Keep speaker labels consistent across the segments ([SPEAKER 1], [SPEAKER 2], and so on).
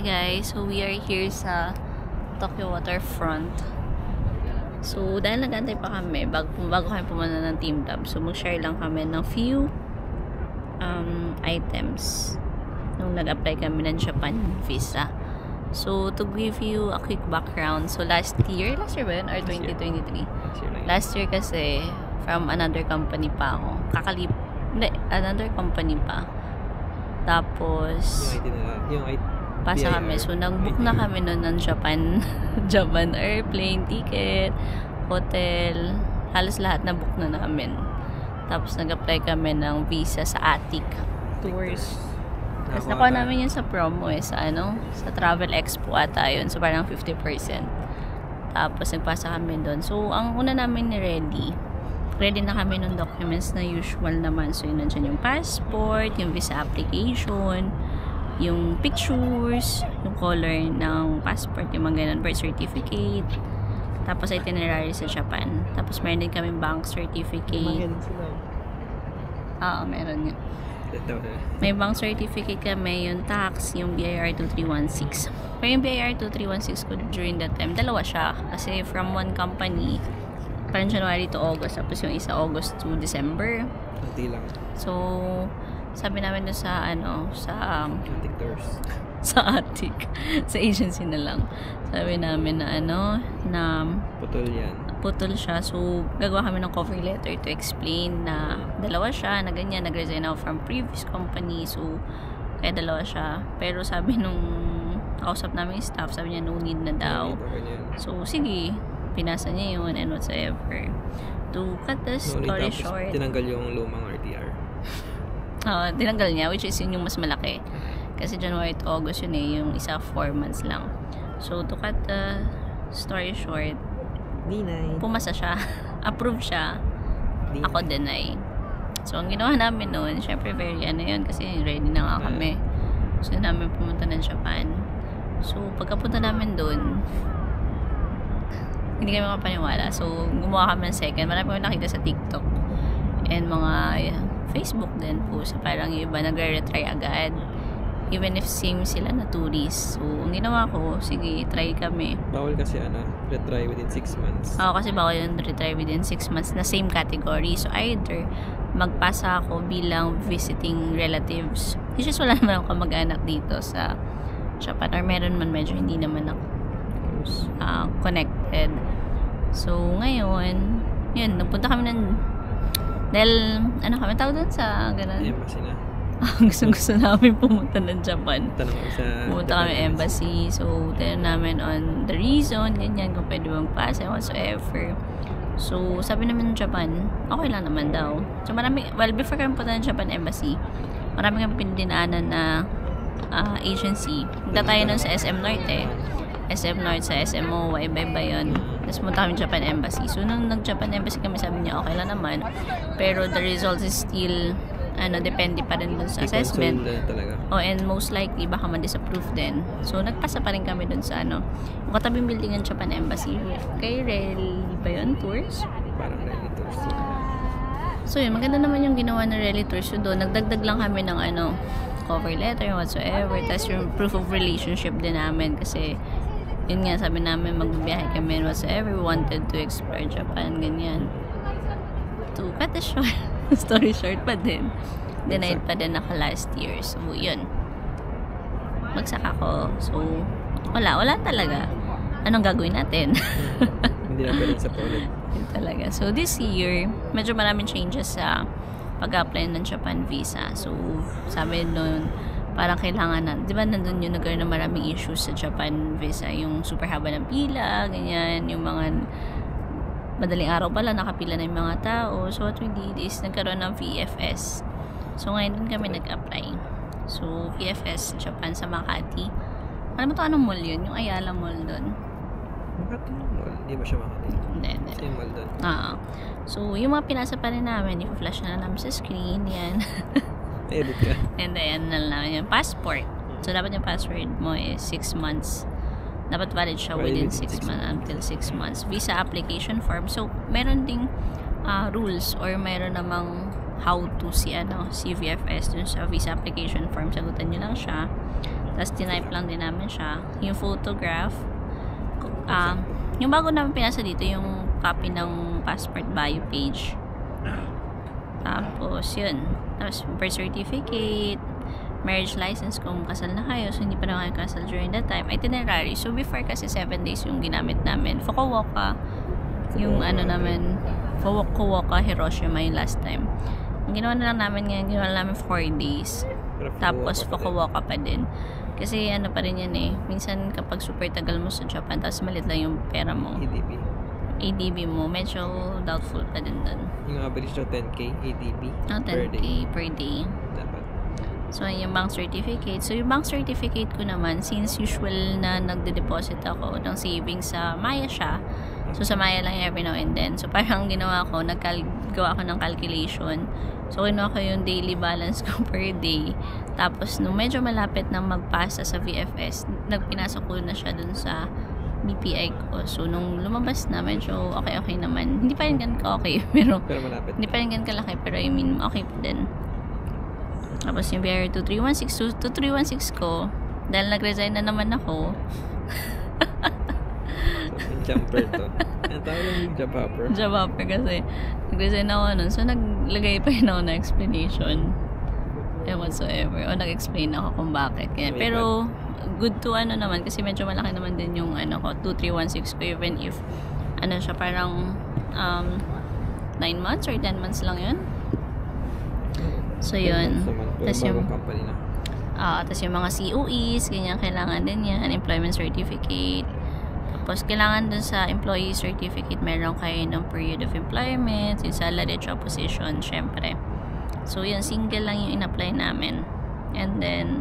[SPEAKER 1] Hi guys, so we are here sa Tokyo Waterfront. So dahil nag-antay pa kami bago kami pumunta ng Team Tab, so mag-share lang kami ng few items nung nag-apply kami ng Japan visa. So to give you a quick background, so last year ba yun? Or 2023? Last year kasi from another company pa ako. Another company pa. Tapos pasa kami. So, nag-book na kami noon ng Japan airplane ticket, hotel, halos lahat na book na namin. Tapos, nag-apply kami ng visa sa Attic Tours. Tapos, nakuha namin yun sa promo sa Travel Expo ata yun. So, parang 50%. Tapos, nagpasa kami doon. So, ang una namin ready na kami ng documents na usual naman. So, yun nandiyan yung passport, yung visa application, yung pictures, yung color ng passport, yung mga ganun, birth certificate, tapos itinerary sa Japan. Tapos meron din kami bank certificate. Meron yun. May bank certificate kami, yung tax, yung BIR 2316. Pero yung BIR 2316 ko during that time, dalawa siya. Kasi from one company, parang January to August, tapos yung isa August to December.
[SPEAKER 2] Hindi lang.
[SPEAKER 1] So, sabi namin doon sa
[SPEAKER 2] Attic Tours.
[SPEAKER 1] Sa Attic. Sa agency na lang. Sabi namin na na
[SPEAKER 2] putol yan.
[SPEAKER 1] Putol siya. So, gagawa kami ng cover letter to explain na dalawa siya, na ganyan, nag-resign ako from previous company. So, kaya dalawa siya. Pero sabi nung kausap namin yung staff, sabi niya no need na daw. So, sige. Pinasa niya yun and whatsoever. To cut the story short.
[SPEAKER 2] Tinanggal yung lumang RTR.
[SPEAKER 1] Tinanggal niya, which is yun yung mas malaki. Kasi January to August yun yung isa 4 months lang. So, to cut the story short, pumasa siya. Approve siya. Ako deny. So, ang ginawa namin noon, syempre very yun, kasi ready na nga kami. So, namin pumunta ng Japan. So, pagkapunta namin doon, hindi kami makapaniwala. So, gumawa kami ng second. Marami kami nakita sa TikTok. And mga Facebook din po. So, parang yung iba nagre-retry agad. Even if same sila na tourist. So, ang ginawa ko, sige, try kami.
[SPEAKER 2] Bawal kasi retry within 6 months.
[SPEAKER 1] Oo, kasi bawal yung retry within 6 months na same category. So, either magpasa ako bilang visiting relatives. It's just wala naman ako kamag-anak dito sa Japan. Or meron man, medyo hindi naman ako connected. So, ngayon, yun, nagpunta kami dahil, kami tawag doon sa ganun?
[SPEAKER 2] Embassy na.
[SPEAKER 1] Gusto namin pumunta ng Japan. Pumunta kami
[SPEAKER 2] Embassy.
[SPEAKER 1] embassy. So, tinanong namin on the reason, ganyan, kung pwede bang pasa, whatsoever. So, sabi namin ng Japan, okay lang naman daw. So, before kami punta ng Japan embassy, marami kami pinadinaanan na agency. Punta tayo nun sa SM North SM North sa SMO, iba-iba yun. Tapos punta kami Japan Embassy. So, nung nag-Japan Embassy kami, sabi niya, okay lang naman. Pero the results is still, depende pa rin dun sa assessment. And most likely, baka ma-disapprove din. So, nagpasa pa rin kami dun sa, yung katabing building ng Japan Embassy. Kay Rally ba yun? Tours?
[SPEAKER 2] Parang Rally Tours.
[SPEAKER 1] So, yun, maganda naman yung ginawa ng Rally Tours. So, doon, nagdagdag lang kami ng, cover letter, whatsoever. Tapos, yung proof of relationship din namin. Kasi, yun nga, sabi namin magbibiyahe kami whatsoever, we wanted to explore Japan, ganyan. To cut the story short pa din. Denied pa din ako last year. So, yun. Magsaka ko. So, wala talaga. Anong gagawin natin?
[SPEAKER 2] Hindi na pwede sa paulit.
[SPEAKER 1] Yun talaga. So, this year, medyo maraming changes sa pag-apply ng Japan visa. So, sabi nun, parang kailangan na, di ba nandun yung nagkaroon ng maraming issues sa Japan visa, yung super haba ng pila, ganyan, yung mga madaling araw pala, nakapila na yung mga tao. So, what we did is, nagkaroon ng VFS. So, ngayon din kami nag-apply. So, VFS Japan sa Makati. Alam mo to, anong mall yun? Yung Ayala Mall dun.
[SPEAKER 2] Makati Mall? Hindi ba siya Makati?
[SPEAKER 1] Hindi.
[SPEAKER 2] Same mall dun.
[SPEAKER 1] So, yung mga pinasa pa rin namin, i-flash na namin sa screen, yan.
[SPEAKER 2] Edit ka.
[SPEAKER 1] And then, yung passport. So, dapat yung password mo is 6 months. Dapat valid siya within 6 months until 6 months. Visa application form. So, meron ding rules or meron namang how to si VFS dun sa visa application form. Sagutan nyo lang siya. Tapos tinype lang din namin siya. Yung photograph, yung bago namin pinasa dito, yung copy ng passport bio page. Tapos yun. Tapos birth certificate, marriage license kung kasal na kayo, so hindi pa na kayo kasal during that time. Itinerary. So before kasi 7 days yung ginamit namin. Fukuoka, yung namin, Fukuoka, Hiroshima yung last time. Ang ginawa na lang namin ngayon, ginawa na namin 4 days. Tapos Fukuoka pa din. Kasi pa rin yan eh. Minsan kapag super tagal mo sa Japan, tapos malit lang yung pera mo. ADB mo, medyo doubtful pa din dun.
[SPEAKER 2] Yung average na 10k ADB
[SPEAKER 1] 10k per day.
[SPEAKER 2] Dapat.
[SPEAKER 1] So, yung bank certificate. So, yung bank certificate ko naman, since usual na nagde-deposit ako ng savings sa Maya siya. So, sa Maya lang every now and then. So, parang ginawa ko, gawa ko ng calculation. So, kinuha ko yung daily balance ko per day. Tapos, nung medyo malapit nang magpasa sa VFS, nagpinasok ko na siya dun sa BPI ko. So, nung lumabas na, medyo okay naman. Hindi pa rin ganun ka-okay. Pero
[SPEAKER 2] malapit.
[SPEAKER 1] Hindi pa rin ganun kalaki. Pero I mean, okay pa din. Tapos yung BR 2316 ko, dahil nag-resign na naman ako.
[SPEAKER 2] So, jumper to. Ang tawag yung job hopper.
[SPEAKER 1] Job hopper kasi. Nag-resign ako nun. So, naglagay pa rin ako na explanation. Whatsoever. O, nag-explain ako kung bakit. Kaya, pero, good to naman. Kasi medyo malaki naman din yung 2316 ko. Even if, siya parang 9 months or 10 months lang yun. So, yun. Tapos yung
[SPEAKER 2] company na.
[SPEAKER 1] Tapos yung mga COEs, ganyan, kailangan din yan. Employment certificate. Tapos, kailangan dun sa employee certificate, meron kayo ng period of employment, yung salary, job position, syempre. So, yun, single lang yung in-apply namin. And then,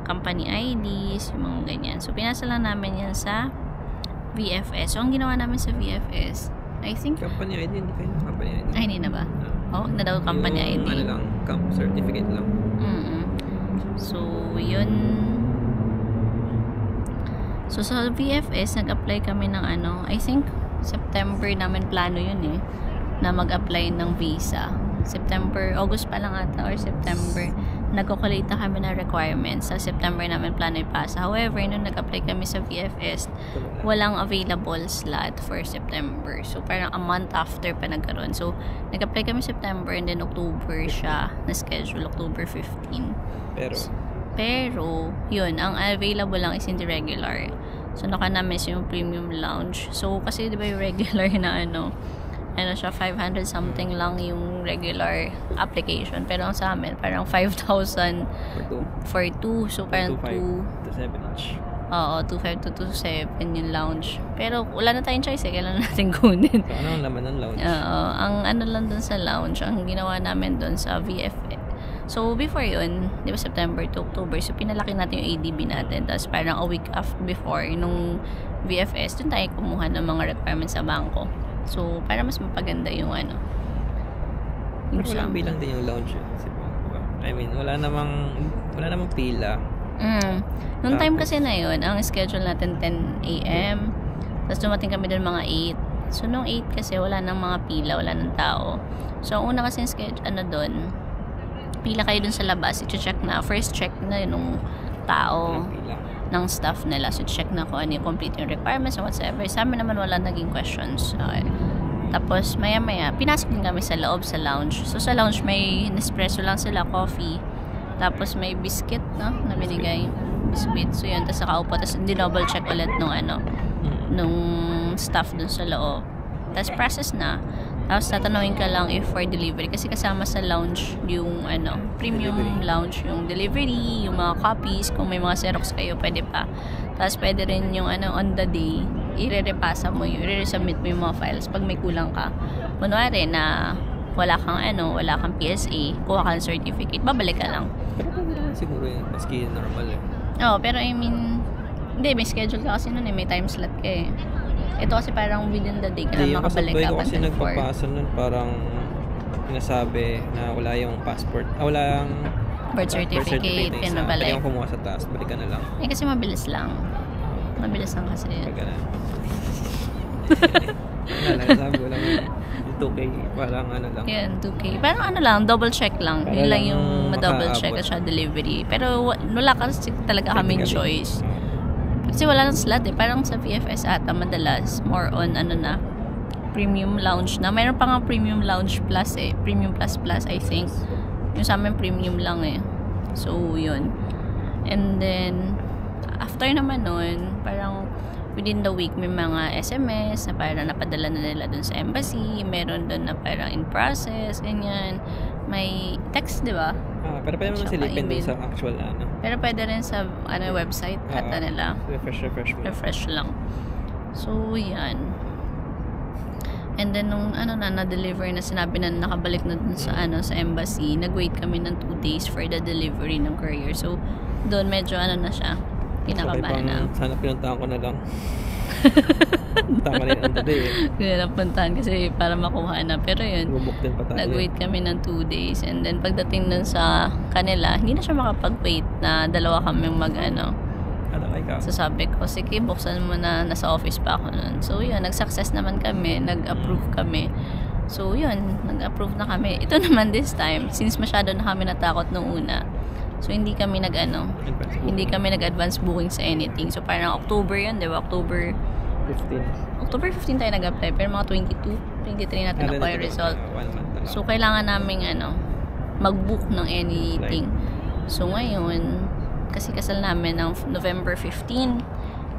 [SPEAKER 1] company IDs, yung mga ganyan. So, pinasa lang namin yan sa VFS. So, ang ginawa namin sa VFS, I think...
[SPEAKER 2] Company ID, hindi kayo company ID.
[SPEAKER 1] Ay, hindi na ba? Na daw company ID.
[SPEAKER 2] Lang, certificate lang.
[SPEAKER 1] So, yun. So, sa VFS, nag-apply kami ng I think, September namin plano yun eh, na mag-apply ng visa. August pa lang ata, or September. Nagkukulita kami ng requirements. Sa September namin plano ipasa. However, nung nag-apply kami sa VFS, walang available slot for September. So, parang a month after pa nagkaroon. So, nag-apply kami September and then October siya na-schedule, October 15. Pero, yun, ang available lang is in the regular. So, naka-na-miss yung premium lounge. So, kasi diba yung regular na siya, 500 something lang yung regular application. Pero ang sa amin, parang 5,000 for 2. So, parang 2
[SPEAKER 2] to 7 each.
[SPEAKER 1] Oo, 2.5 to 2.7 yung lounge. Pero wala na tayong choice kailan natin kunin.
[SPEAKER 2] So, ano ang laman ng lounge?
[SPEAKER 1] Oo, ang lang dun sa lounge, ang ginawa namin dun sa VFS. So, before yun, di ba September to October, so pinalaki natin yung ADB natin. Tapos parang a week after before, nung VFS, dun tayo kumuha ng mga requirements sa bangko. So, para mas mapaganda yung
[SPEAKER 2] Pero walang bilang din yung lounge yun. I mean, wala namang pila.
[SPEAKER 1] Noong time kasi na yun, ang schedule natin 10 a.m. Tapos dumating kami doon mga 8. So, nung 8 kasi wala nang mga pila, wala nang tao. So, ang una kasi yung schedule, doon, pila kayo doon sa labas, i-check na, first check na yung tao ng staff nila. So, check na kung ano yung complete yung requirements or whatsoever. Sa amin naman wala naging questions. Okay. Tapos, maya-maya, pinasok din kami sa loob, sa lounge. So, sa lounge, may Nespresso lang sila, coffee. Tapos, may biscuit, no? Na binigay. Biscuit. So, yun. Tapos, nakaupo. Tapos, dinouble check ulit nung staff dun sa loob. Tapos, process na. Tapos, tatanungin ka lang if for delivery. Kasi kasama sa lounge yung, premium lounge, yung delivery, yung mga copies. Kung may mga Xerox kayo, pwede pa. Tapos, pwede rin yung, on the day, i-repasa mo yung, i-resubmit mo yung mga files pag may kulang ka. Kunwari na wala kang PSA, kuha ka ng certificate, babalik ka lang.
[SPEAKER 2] Pero pwede naman siguro yun, maski normal eh.
[SPEAKER 1] Oo, pero I mean, hindi, may schedule ka kasi nun eh, may time slot ka eh. Ito kasi parang within the day ka lang makabalik ka.
[SPEAKER 2] Yung kasi nagpapasa nun, parang nasabi na wala yung passport, wala yung
[SPEAKER 1] birth certificate, pinabalik.
[SPEAKER 2] Kaya yung kumuha sa taas, balik ka na lang.
[SPEAKER 1] Eh, kasi mabilis lang. Mabilis lang kasi.
[SPEAKER 2] Pag ganun. Wala, sabi ko lang yun. 2K, parang ano lang.
[SPEAKER 1] Yan, 2K. Parang ano lang, double check lang. Yun lang yung double check at siya delivery. Pero wala kasi talaga kaming choice. Kasi wala nang slot eh. Parang sa VFS ata madalas, more on ano na, premium lounge na. Mayroon pa nga premium lounge plus eh. Premium plus plus, I think. Yung sa amin premium lang eh. So, yun. And then, after naman nun, parang within the week may mga SMS na parang napadala na nila dun sa embassy, meron dun na parang in process, ganyan. May text, di ba?
[SPEAKER 2] Pero pwede naman silipin dun sa actual na ano.
[SPEAKER 1] Pero pwede rin sa website ata nila. Refresh lang. So, yan. And then nung na-deliver na, sinabi na nakabalik na dun sa sa embassy, nag-wait kami ng 2 days for the delivery ng courier. So, doon medyo na siya. Kinakabahan na.
[SPEAKER 2] Sana pinuntahan ko na lang. Punta ka rin on the day eh.
[SPEAKER 1] Kaya napuntahan kasi para makuha na. Pero yun,
[SPEAKER 2] Bubuk din pa tayo.
[SPEAKER 1] nag-wait kami ng 2 days. And then pagdating dun sa kanila, hindi na siya makapag-wait na dalawa kaming So sabi ko, sige, buksan mo na, nasa office pa ako nun. So yun, nag-success naman kami, nag-approve kami. So yun, nag-approve na kami. Ito naman this time, since masyado na kami natakot nung una. So hindi kami nag-advance booking sa anything. So parang October yun, di ba? October 15 tayo nag-apply. Pero mga 23 natin nakuha yung result. So kailangan namin mag-book ng anything. So ngayon, kasi kasal namin ng November 15.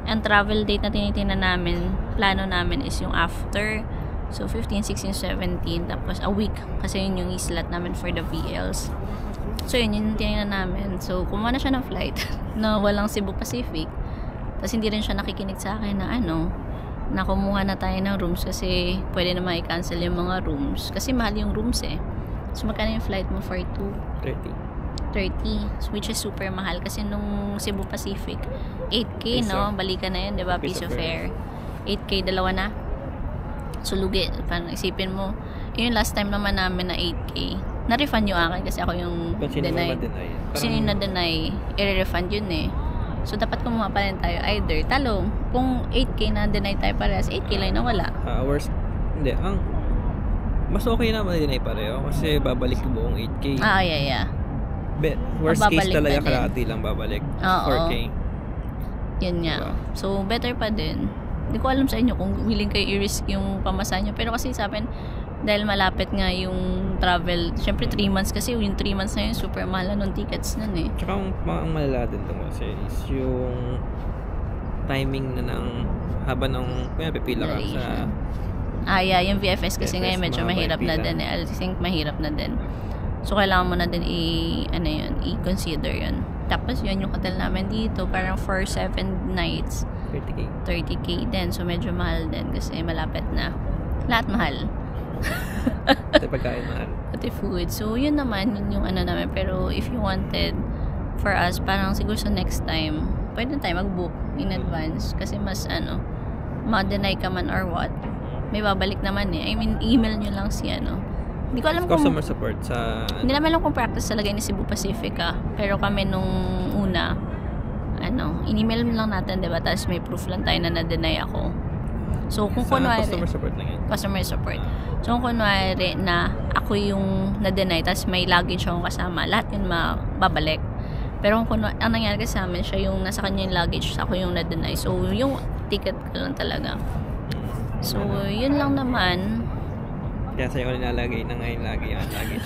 [SPEAKER 1] Ang travel date na tinitingnan namin, plano namin is yung after. So 15, 16, 17. Tapos a week. Kasi yun yung slot namin for the VLs. So yun yung tinignan namin. So kumuha na siya ng flight na walang Cebu Pacific. Tapos hindi rin siya nakikinig sa akin na na kumuha na tayo ng rooms kasi pwede naman i-cancel yung mga rooms. Kasi mahal yung rooms eh. So magkano yung flight mo for 2? 30, which is super mahal kasi nung Cebu Pacific 8K no, balikan na yun, 'di ba? Piece of fare 8K, dalawa na. So lugi, parang isipin mo yun, last time naman namin na 8K na-refund yung akin kasi ako yung deny. Kasi yung na-deny i-refund yun eh. So dapat kumuha pa rin tayo, either talong kung 8K na deny tayo parehas, 8K lang na wala.
[SPEAKER 2] Worst, hindi, mas okay na ma-deny pareho kasi babalik yung buong 8K.
[SPEAKER 1] Yeah.
[SPEAKER 2] Worst case talaga kalahati lang babalik. 4K.
[SPEAKER 1] Yun nga. Diba? So better pa din. Hindi ko alam sa inyo kung willing kayo i-risk yung pamasahe nyo. Pero kasi sa akin, dahil malapit nga yung travel, syempre 3 months kasi yung 3 months na yun, super mahal na nung tickets nun eh.
[SPEAKER 2] Tsaka ang malala din ito kasi is yung timing na ng haba ng pipila ka sa
[SPEAKER 1] yung VFS kasi ngayon medyo mahirap na din eh. I think mahirap na din. So, kailangan mo na din i-consider yun. Tapos, yun yung hotel namin dito. Parang for 7 nights. 30K din. So, medyo mahal din kasi malapit na. Lahat mahal.
[SPEAKER 2] Pati pagkain mahal.
[SPEAKER 1] Pati food. So, yun naman. Yun yung namin. Pero, if you wanted for us, parang siguro sa next time, pwede tayo mag-book in advance. Kasi mas, ma-deny ka man or what. May babalik naman eh. I mean, email nyo lang si Hindi ko alam
[SPEAKER 2] customer support sa
[SPEAKER 1] Hindi naman alam kung practice talaga ni Cebu Pacific pero kami nung una in-email lang natin, diba? Tapos may proof lang tayo na na-deny ako. So kung kunwari
[SPEAKER 2] customer support lang yan.
[SPEAKER 1] Customer support. So kung kunwari na ako yung na-deny tapos may luggage akong kasama, lahat yun mababalik. Pero kung kunwari, ang nangyari kasi sa amin, siya yung nasa kanya yung luggage, ako yung na-deny. So yung ticket ko lang talaga. So yun lang naman.
[SPEAKER 2] Kaya sa'yo ko nilalagay na ngayon lagi yung luggage.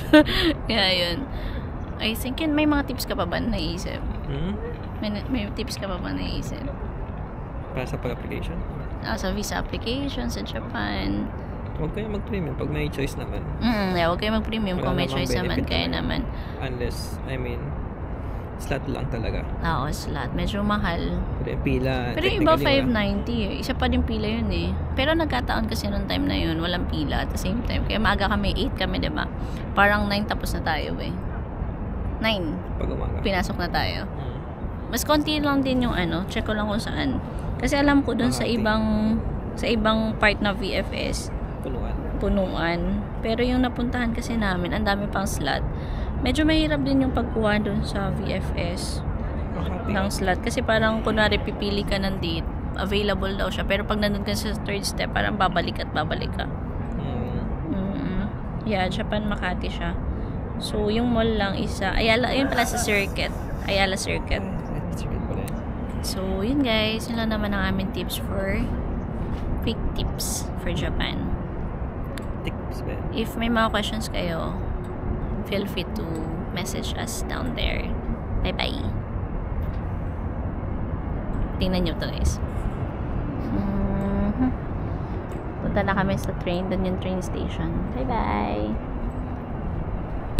[SPEAKER 1] Kaya yun. I think yun, may mga tips ka pa ba na naisip? May tips ka pa ba na naisip?
[SPEAKER 2] Para sa pag-application?
[SPEAKER 1] Sa visa application sa Japan.
[SPEAKER 2] Huwag kayo mag-premium pag may choice naman.
[SPEAKER 1] Huwag kayo mag-premium kung may choice naman. Kaya naman.
[SPEAKER 2] Unless, slot lang talaga.
[SPEAKER 1] Oo, slot. Medyo mahal.
[SPEAKER 2] Pero yung pila,
[SPEAKER 1] pero yung iba 590 Isa pa din pila yun eh. Pero nagkataon kasi nung time na yun, walang pila at the same time. Kaya maaga kami, 8 kami, diba? Parang 9 tapos na tayo eh. 9.
[SPEAKER 2] Pag umaga.
[SPEAKER 1] Pinasok na tayo. Mas konti lang din yung check ko lang kung saan. Kasi alam ko dun sa ibang part na VFS. Punuan. Pero yung napuntahan kasi namin, ang dami pang slot. Medyo mahirap din yung pagkuha dun sa VFS ng slot. Kasi parang kunwari pipili ka ng date, available daw siya. Pero pag nandun ka sa third step, parang babalik at babalik ka. Yeah, Japan Makati siya. So, yung mall lang isa, Ayala, yun pala sa Circuit. Ayala Circuit. So, yun guys, yun lang naman ang aming tips for quick tips for Japan.
[SPEAKER 2] Tips ba?
[SPEAKER 1] If may mga questions kayo, feel free to message us down there. Bye-bye. Tingnan nyo to guys. Punta na kami sa train. Doon yung train station. Bye-bye.